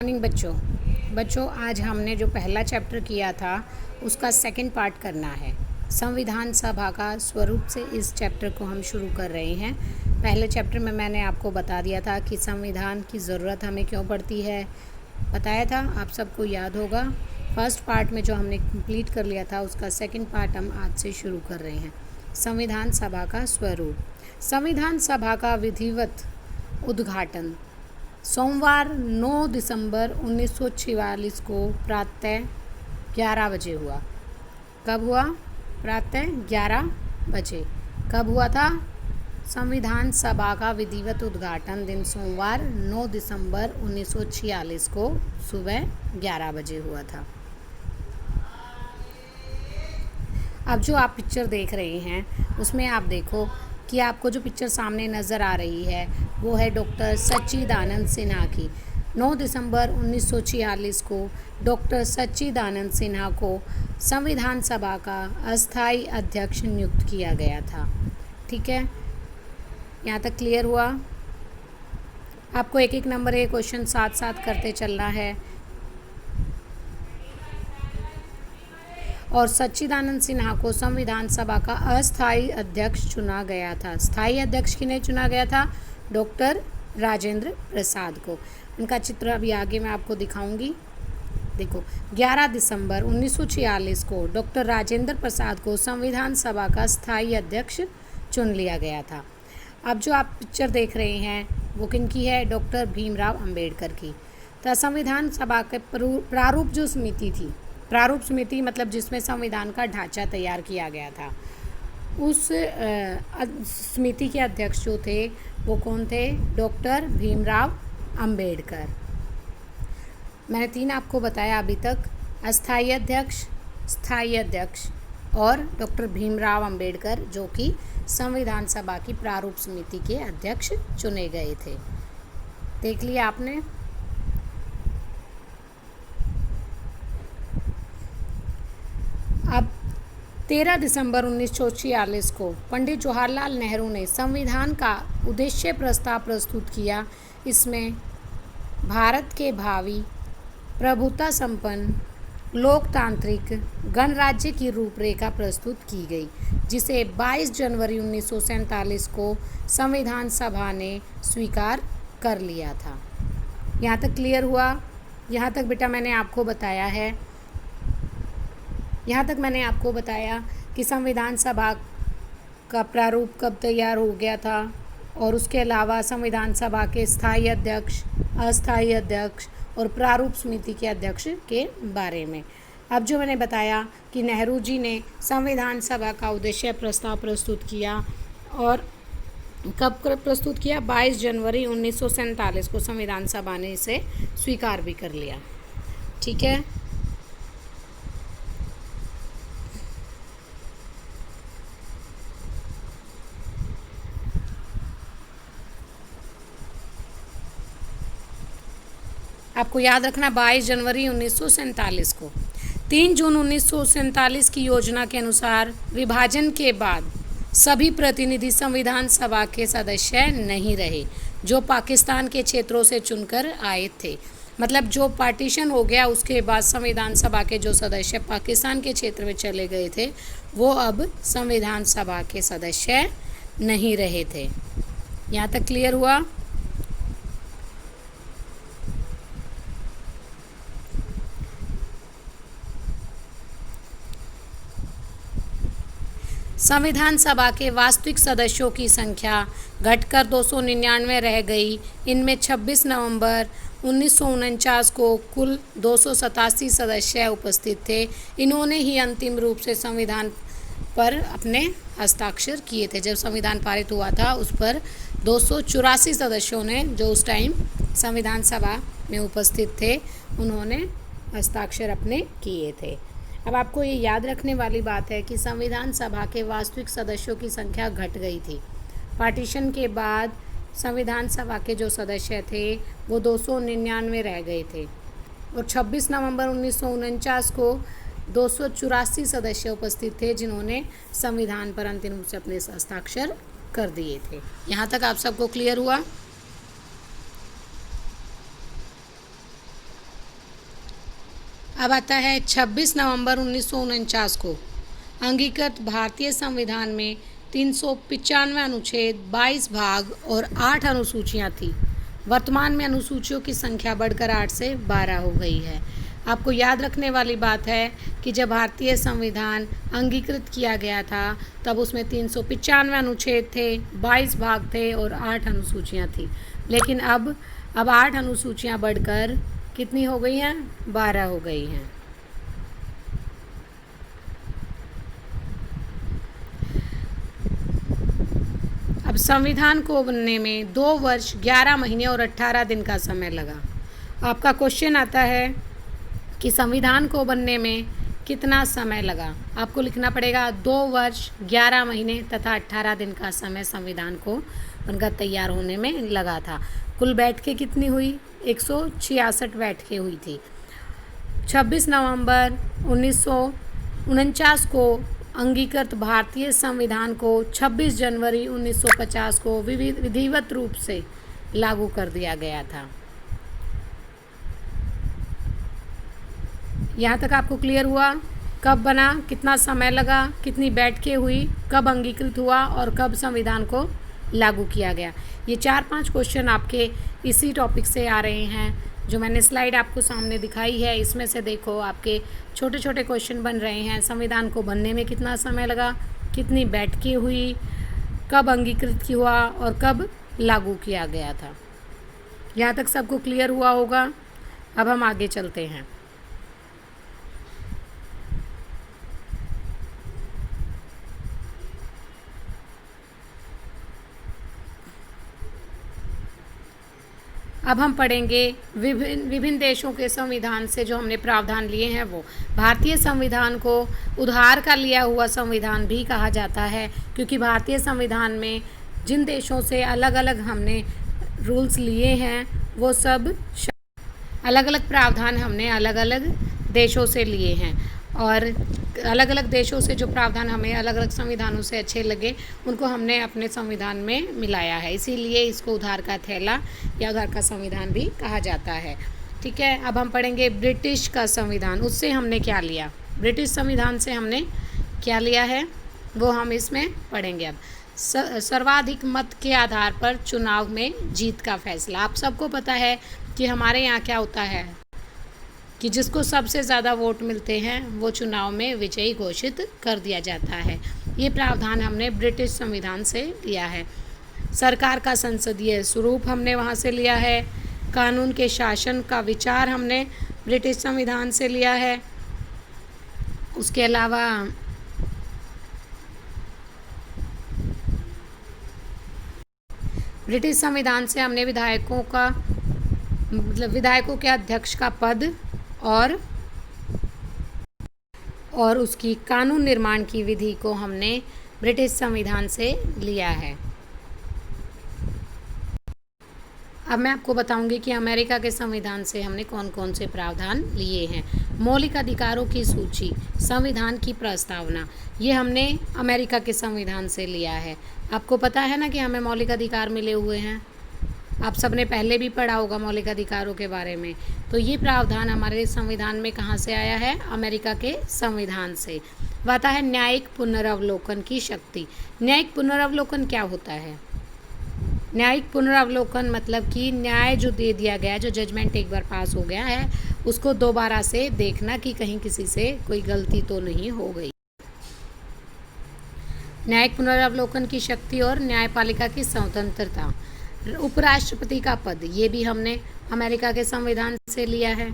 Morning बच्चों आज हमने जो पहला चैप्टर किया था उसका सेकंड पार्ट करना है। संविधान सभा का स्वरूप से इस चैप्टर को हम शुरू कर रहे हैं। पहले चैप्टर में मैंने आपको बता दिया था कि संविधान की ज़रूरत हमें क्यों पड़ती है, बताया था, आप सबको याद होगा। फर्स्ट पार्ट में जो हमने कंप्लीट कर लिया था उसका सेकंड पार्ट हम आज से शुरू कर रहे हैं। संविधान सभा का स्वरूप। संविधान सभा का विधिवत उद्घाटन सोमवार 9 दिसंबर 1946 को प्रातः 11 बजे हुआ। कब हुआ? प्रातः 11 बजे। कब हुआ था? संविधान सभा का विधिवत उद्घाटन दिन सोमवार 9 दिसंबर 1946 को सुबह 11 बजे हुआ था। अब जो आप पिक्चर देख रहे हैं उसमें आप देखो कि आपको जो पिक्चर सामने नज़र आ रही है वो है डॉक्टर सच्चिदानंद सिन्हा की। 9 दिसंबर 1946 को डॉक्टर सच्चिदानंद सिन्हा को संविधान सभा का अस्थायी अध्यक्ष नियुक्त किया गया था। ठीक है, यहाँ तक क्लियर हुआ? आपको एक एक नंबर के क्वेश्चन साथ साथ करते चलना है। और सच्चिदानंद सिन्हा को संविधान सभा का अस्थायी अध्यक्ष चुना गया था। स्थायी अध्यक्ष किन्हें चुना गया था? डॉक्टर राजेंद्र प्रसाद को। उनका चित्र अभी आगे मैं आपको दिखाऊंगी। देखो, 11 दिसंबर 1946 को डॉक्टर राजेंद्र प्रसाद को संविधान सभा का स्थायी अध्यक्ष चुन लिया गया था। अब जो आप पिक्चर देख रहे हैं वो किनकी है? डॉक्टर भीमराव अंबेडकर की। तो संविधान सभा के प्रारूप जो समिति थी, प्रारूप समिति मतलब जिसमें संविधान का ढांचा तैयार किया गया था, उस समिति के अध्यक्ष जो थे वो कौन थे? डॉक्टर भीमराव अंबेडकर। मैंने 3 आपको बताया अभी तक, अस्थायी अध्यक्ष, स्थायी अध्यक्ष और डॉक्टर भीमराव अंबेडकर, जो कि संविधान सभा की प्रारूप समिति के अध्यक्ष चुने गए थे। देख लिया आपने? अब 13 दिसंबर 1946 को पंडित जवाहरलाल नेहरू ने संविधान का उद्देश्य प्रस्ताव प्रस्तुत किया। इसमें भारत के भावी प्रभुता संपन्न लोकतांत्रिक गणराज्य की रूपरेखा प्रस्तुत की गई, जिसे 22 जनवरी 1947 को संविधान सभा ने स्वीकार कर लिया था। यहाँ तक क्लियर हुआ? यहाँ तक बेटा मैंने आपको बताया है, यहाँ तक मैंने आपको बताया कि संविधान सभा का प्रारूप कब तैयार हो गया था और उसके अलावा संविधान सभा के स्थायी अध्यक्ष, अस्थायी अध्यक्ष और प्रारूप समिति के अध्यक्ष के बारे में। अब जो मैंने बताया कि नेहरू जी ने संविधान सभा का उद्देश्य प्रस्ताव प्रस्तुत किया और कब प्रस्तुत किया? 22 जनवरी 1947 को संविधान सभा ने इसे स्वीकार भी कर लिया। ठीक है, आपको याद रखना 22 जनवरी 1947 को। 3 जून 1947 की योजना के अनुसार विभाजन के बाद सभी प्रतिनिधि संविधान सभा के सदस्य नहीं रहे, जो पाकिस्तान के क्षेत्रों से चुनकर आए थे। मतलब जो पार्टीशन हो गया उसके बाद संविधान सभा के जो सदस्य पाकिस्तान के क्षेत्र में चले गए थे वो अब संविधान सभा के सदस्य नहीं रहे थे। यहाँ तक क्लियर हुआ? संविधान सभा के वास्तविक सदस्यों की संख्या घटकर 299 रह गई। इनमें 26 नवंबर 1949 को कुल 287 सदस्य उपस्थित थे। इन्होंने ही अंतिम रूप से संविधान पर अपने हस्ताक्षर किए थे। जब संविधान पारित हुआ था उस पर 284 सदस्यों ने, जो उस टाइम संविधान सभा में उपस्थित थे, उन्होंने हस्ताक्षर अपने किए थे। अब आपको ये याद रखने वाली बात है कि संविधान सभा के वास्तविक सदस्यों की संख्या घट गई थी। पार्टीशन के बाद संविधान सभा के जो सदस्य थे वो 299 रह गए थे और 26 नवंबर 1949 को 284 सदस्य उपस्थित थे, जिन्होंने संविधान पर अंतिम रूप से अपने हस्ताक्षर कर दिए थे। यहाँ तक आप सबको क्लियर हुआ? अब आता है 26 नवंबर 1949 को अंगीकृत भारतीय संविधान में 395 अनुच्छेद, 22 भाग और 8 अनुसूचियां थी। वर्तमान में अनुसूचियों की संख्या बढ़कर 8 से 12 हो गई है। आपको याद रखने वाली बात है कि जब भारतीय संविधान अंगीकृत किया गया था तब उसमें 395 अनुच्छेद थे, 22 भाग थे और 8 अनुसूचियां थी। लेकिन अब 8 अनुसूचियां बढ़कर कितनी हो गई हैं? 12 हो गई हैं। अब संविधान को बनने में 2 वर्ष 11 महीने और 18 दिन का समय लगा। आपका क्वेश्चन आता है कि संविधान को बनने में कितना समय लगा। आपको लिखना पड़ेगा 2 वर्ष 11 महीने तथा 18 दिन का समय संविधान को बनकर तैयार होने में लगा था। कुल बैठकें कितनी हुई? 166 बैठकें हुई थी। 26 नवंबर 1949 को अंगीकृत भारतीय संविधान को 26 जनवरी 1950 को विधिवत रूप से लागू कर दिया गया था। यहाँ तक आपको क्लियर हुआ? कब बना, कितना समय लगा, कितनी बैठकें हुई, कब अंगीकृत हुआ और कब संविधान को लागू किया गया। ये 4-5 क्वेश्चन आपके इसी टॉपिक से आ रहे हैं। जो मैंने स्लाइड आपको सामने दिखाई है इसमें से देखो आपके छोटे छोटे क्वेश्चन बन रहे हैं। संविधान को बनने में कितना समय लगा, कितनी बैठकें हुई, कब अंगीकृत हुआ और कब लागू किया गया था। यहाँ तक सबको क्लियर हुआ होगा। अब हम आगे चलते हैं। अब हम पढ़ेंगे विभिन्न देशों के संविधान से जो हमने प्रावधान लिए हैं वो। भारतीय संविधान को उधार का लिया हुआ संविधान भी कहा जाता है, क्योंकि भारतीय संविधान में जिन देशों से अलग अलग हमने रूल्स लिए हैं वो सब अलग अलग प्रावधान हमने अलग अलग देशों से लिए हैं, और अलग अलग देशों से जो प्रावधान हमें अलग अलग संविधानों से अच्छे लगे उनको हमने अपने संविधान में मिलाया है। इसीलिए इसको उधार का थैला या उधार का संविधान भी कहा जाता है। ठीक है, अब हम पढ़ेंगे ब्रिटिश का संविधान। उससे हमने क्या लिया, ब्रिटिश संविधान से हमने क्या लिया है वो हम इसमें पढ़ेंगे। अब सर्वाधिक मत के आधार पर चुनाव में जीत का फैसला। आप सबको पता है कि हमारे यहाँ क्या होता है कि जिसको सबसे ज़्यादा वोट मिलते हैं वो चुनाव में विजयी घोषित कर दिया जाता है। ये प्रावधान हमने ब्रिटिश संविधान से लिया है। सरकार का संसदीय स्वरूप हमने वहाँ से लिया है। कानून के शासन का विचार हमने ब्रिटिश संविधान से लिया है। उसके अलावा ब्रिटिश संविधान से हमने विधायकों के अध्यक्ष का पद और उसकी कानून निर्माण की विधि को हमने ब्रिटिश संविधान से लिया है। अब मैं आपको बताऊंगी कि अमेरिका के संविधान से हमने कौन कौन से प्रावधान लिए हैं। मौलिक अधिकारों की सूची, संविधान की प्रस्तावना, ये हमने अमेरिका के संविधान से लिया है। आपको पता है ना कि हमें मौलिक अधिकार मिले हुए हैं। आप सबने पहले भी पढ़ा होगा मौलिक अधिकारों के बारे में। तो ये प्रावधान हमारे संविधान में कहाँ से आया है? अमेरिका के संविधान से। आता है न्यायिक पुनरावलोकन की शक्ति। न्यायिक पुनरावलोकन क्या होता है? न्यायिक पुनरावलोकन मतलब कि न्याय जो दे दिया गया, जो जजमेंट एक बार पास हो गया है उसको दोबारा से देखना कि कहीं किसी से कोई गलती तो नहीं हो गई। न्यायिक पुनरावलोकन की शक्ति और न्यायपालिका की स्वतंत्रता। उपराष्ट्रपति का पद, ये भी हमने अमेरिका के संविधान से लिया है।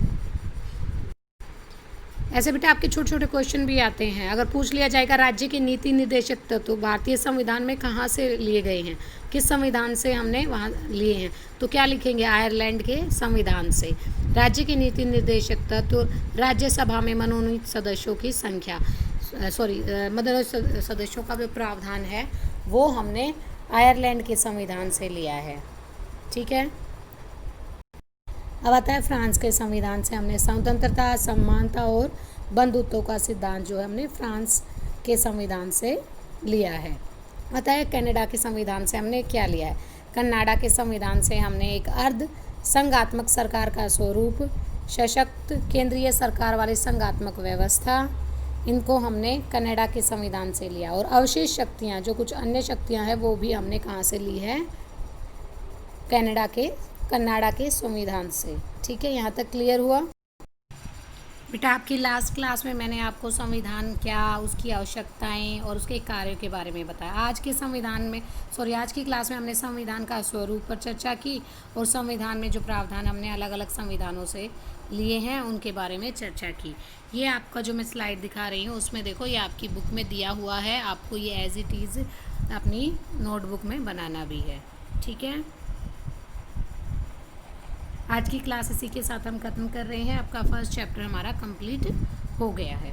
ऐसे बेटा आपके छोटे छोटे क्वेश्चन भी आते हैं। अगर पूछ लिया जाएगा राज्य के नीति निर्देशक तत्व भारतीय संविधान में कहाँ से लिए गए हैं, किस संविधान से हमने वहाँ लिए हैं, तो क्या लिखेंगे? आयरलैंड के संविधान से। राज्य के नीति निर्देशक तत्व राज्यसभा में मनोनीत सदस्यों की संख्या, सदस्यों का जो प्रावधान है वो हमने आयरलैंड के संविधान से लिया है। ठीक है, अब आता है फ्रांस के संविधान से हमने स्वतंत्रता, समानता और बंधुत्व का सिद्धांत जो है हमने फ्रांस के संविधान से लिया है। आता है कनाडा के संविधान से हमने क्या लिया है? कनाडा के संविधान से हमने एक अर्ध संघात्मक सरकार का स्वरूप, सशक्त केंद्रीय सरकार वाली संघात्मक व्यवस्था, इनको हमने कनाडा के संविधान से लिया। और अवशेष शक्तियाँ, जो कुछ अन्य शक्तियाँ हैं वो भी हमने कहाँ से ली है, कनाडा के संविधान से। ठीक है, यहाँ तक क्लियर हुआ बेटा। आपकी लास्ट क्लास में मैंने आपको संविधान क्या, उसकी आवश्यकताएं और उसके कार्यों के बारे में बताया। आज की क्लास में हमने संविधान का स्वरूप पर चर्चा की और संविधान में जो प्रावधान हमने अलग अलग संविधानों से लिए हैं उनके बारे में चर्चा की। ये आपका जो मैं स्लाइड दिखा रही हूँ उसमें देखो, ये आपकी बुक में दिया हुआ है, आपको ये एज इट इज़ अपनी नोटबुक में बनाना भी है। ठीक है, आज की क्लास इसी के साथ हम खत्म कर रहे हैं। आपका फर्स्ट चैप्टर हमारा कंप्लीट हो गया है।